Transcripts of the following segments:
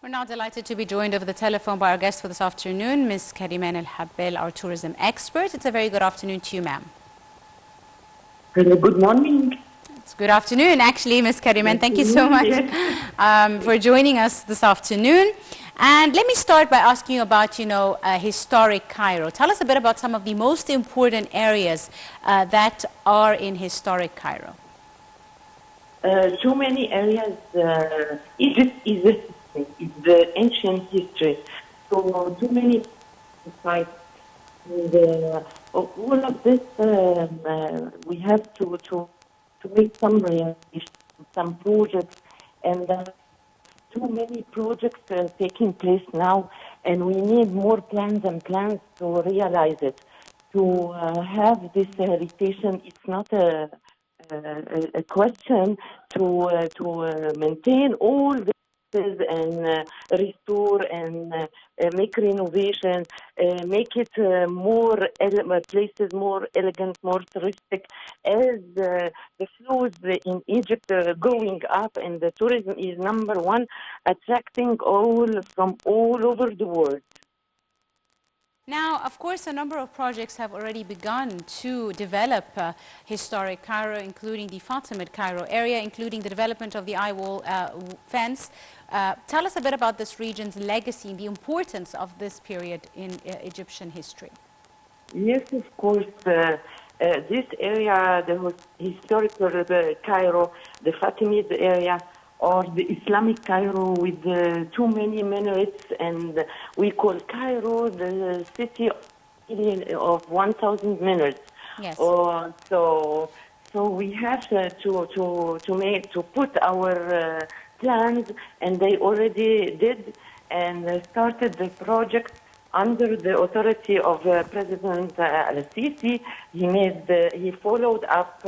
We're now delighted to be joined over the telephone by our guest for this afternoon, Ms. Kariman Al-Habbel, our tourism expert. It's a very good afternoon to you, ma'am. Good morning. It's good afternoon, actually, Ms. Kariman. Good Thank you so much for joining us this afternoon. And let me start by asking you about, historic Cairo. Tell us a bit about some of the most important areas that are in historic Cairo. So many areas. Egypt is a history. It's the ancient history. So too many sites. And all of this, we have to make some realization, some projects, and too many projects taking place now, and we need more plans and plans to realize it. To have this rotation, it's not a question to maintain all this and restore and make renovation, make it more places more elegant, more touristic. As the flows in Egypt going up, and the tourism is number one, attracting all from all over the world. Now, of course, a number of projects have already begun to develop historic Cairo, including the Fatimid Cairo area, including the development of the eye wall fence. Tell us a bit about this region's legacy and the importance of this period in Egyptian history. Yes, of course. This area, the historical Cairo, the Fatimid area, or the Islamic Cairo with too many minarets, and we call Cairo the city of 1,000 minarets. Yes. So we have to put our plans, and they already did and started the project under the authority of President Al-Sisi. He followed up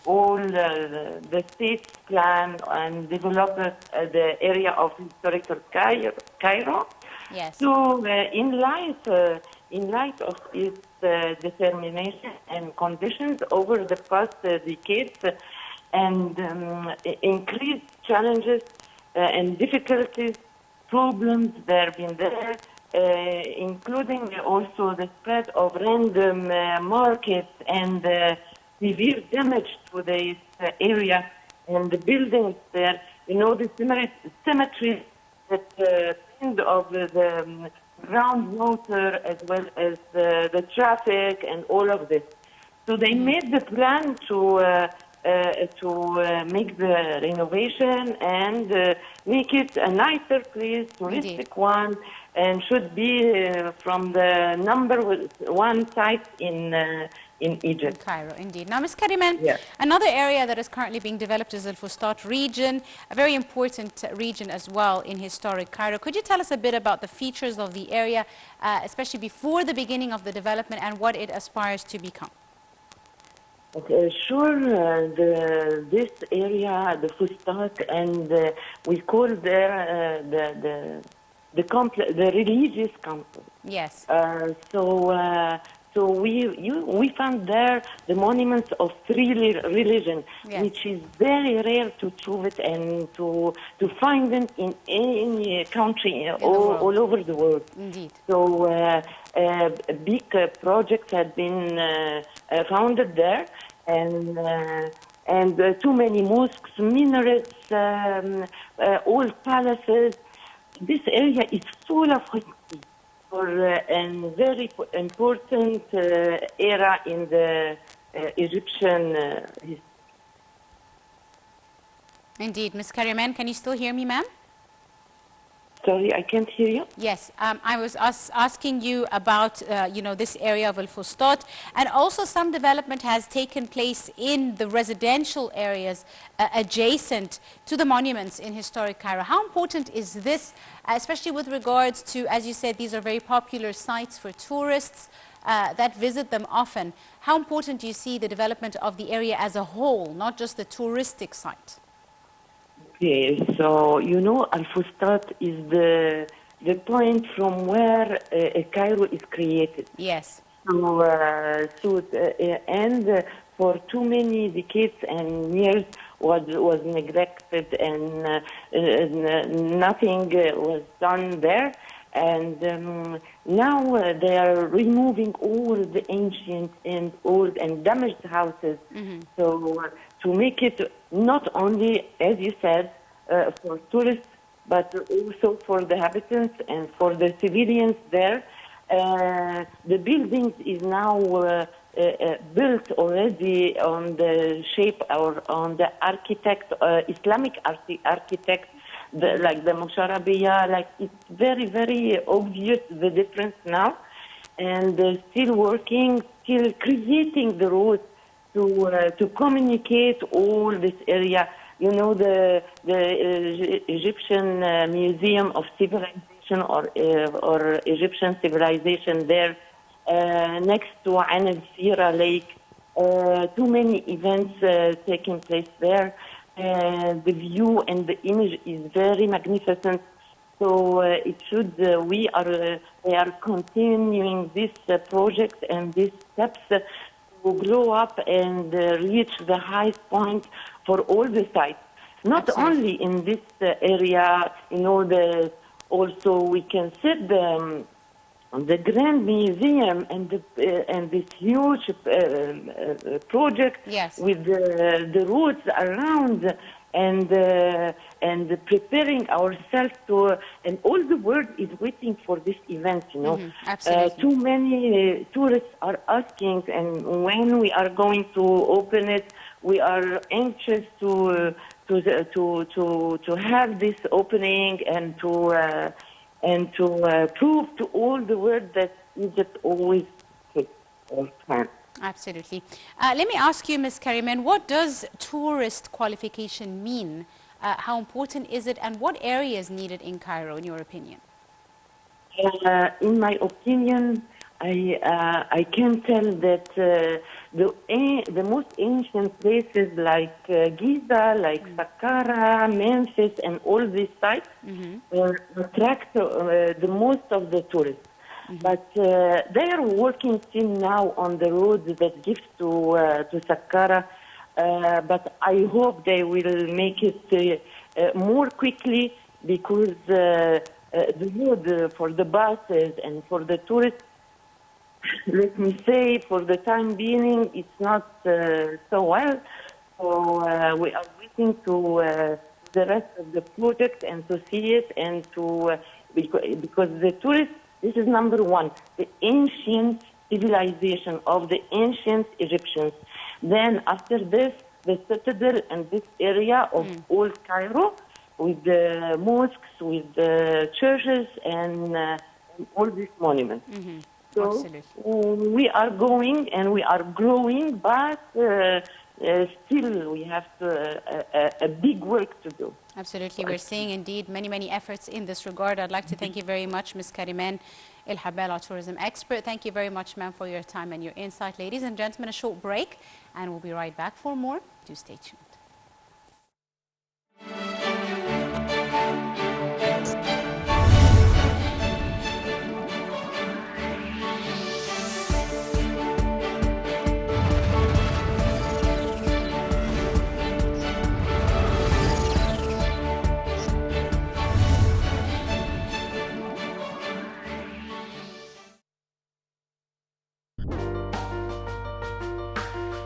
all the state's plan and developed the area of historical Cairo. Yes. So in light of its determination and conditions over the past decades, and increased challenges and difficulties, problems that have been there, including also the spread of random markets and severe damage to this area and the buildings there. The cemetery that kind of the groundwater, as well as the traffic and all of this. So they made the plan to make the renovation and make it a nicer place, touristic one, and should be from the number one site in Egypt. In Cairo, indeed. Now, Ms. Kariman, yes. Another area that is currently being developed is the Fustat region, a very important region as well in historic Cairo. Could you tell us a bit about the features of the area, especially before the beginning of the development, and what it aspires to become? Okay, sure. This area, the Fustat, and we call there the religious campus. Yes. So we found there the monuments of three religions, yes. which is very rare to prove it and to find them in any country all over the world. Indeed. So big projects had been founded there, and too many mosques, minarets, old palaces. This area is full of history for a very important era in the Egyptian history. Indeed. Ms. Kariman, can you still hear me, ma'am? Sorry, I can't hear you. Yes, I was asking you about, this area of Al-Fustat, and also some development has taken place in the residential areas adjacent to the monuments in historic Cairo. How important is this, especially with regards to, as you said, these are very popular sites for tourists that visit them often. How important do you see the development of the area as a whole, not just the touristic site? Okay, so Al-Fustat is the point from where Cairo is created. Yes. And for too many decades and years, was neglected, and nothing was done there. And now they are removing all the ancient and old and damaged houses. So to make it not only, as you said, for tourists, but also for the habitants and for the civilians there. The buildings is now built already on the shape or on the architect, Islamic architect, like the Mosharabiyah. Like it's very, very obvious the difference now, and still working, still creating the roads to communicate all this area. You know, the Egyptian Museum of Civilization or Egyptian civilization there, next to Ain al-Sira Lake. Too many events taking place there. The view and the image is very magnificent. So it should. They are continuing this project and these steps to grow up and reach the highest point for all the sites. Not Absolutely. only in this area, you know, also we can set the Grand Museum and this huge project Yes. with the roads around and preparing ourselves to, and all the world is waiting for this event, you know. Absolutely. Too many tourists are asking, and when we are going to open it, we are anxious to have this opening and to prove to all the world that Egypt always takes all time. Absolutely. Let me ask you, Ms. Kariman, what does tourist qualification mean? How important is it, and what areas needed in Cairo, in your opinion? In my opinion, I can tell that the most ancient places like Giza, like Saqqara, Memphis, and all these sites attract the most of the tourists. But they are working still now on the roads that give to Saqqara. But I hope they will make it more quickly, because the road for the buses and for the tourists, let me say, for the time being, it's not so well. So we are waiting to the rest of the project and to see it, and to because the tourists, this is number one, the ancient civilization of the ancient Egyptians. Then after this, the citadel and this area of old Cairo, with the mosques, with the churches, and all these monuments. So we are going and we are growing, but still we have a big work to do. Absolutely. We're seeing indeed many, many efforts in this regard. I'd like to thank you very much, Ms. Kariman El Habel, our tourism expert. Thank you very much, ma'am, for your time and your insight. Ladies and gentlemen, a short break, and we'll be right back for more. Do stay tuned.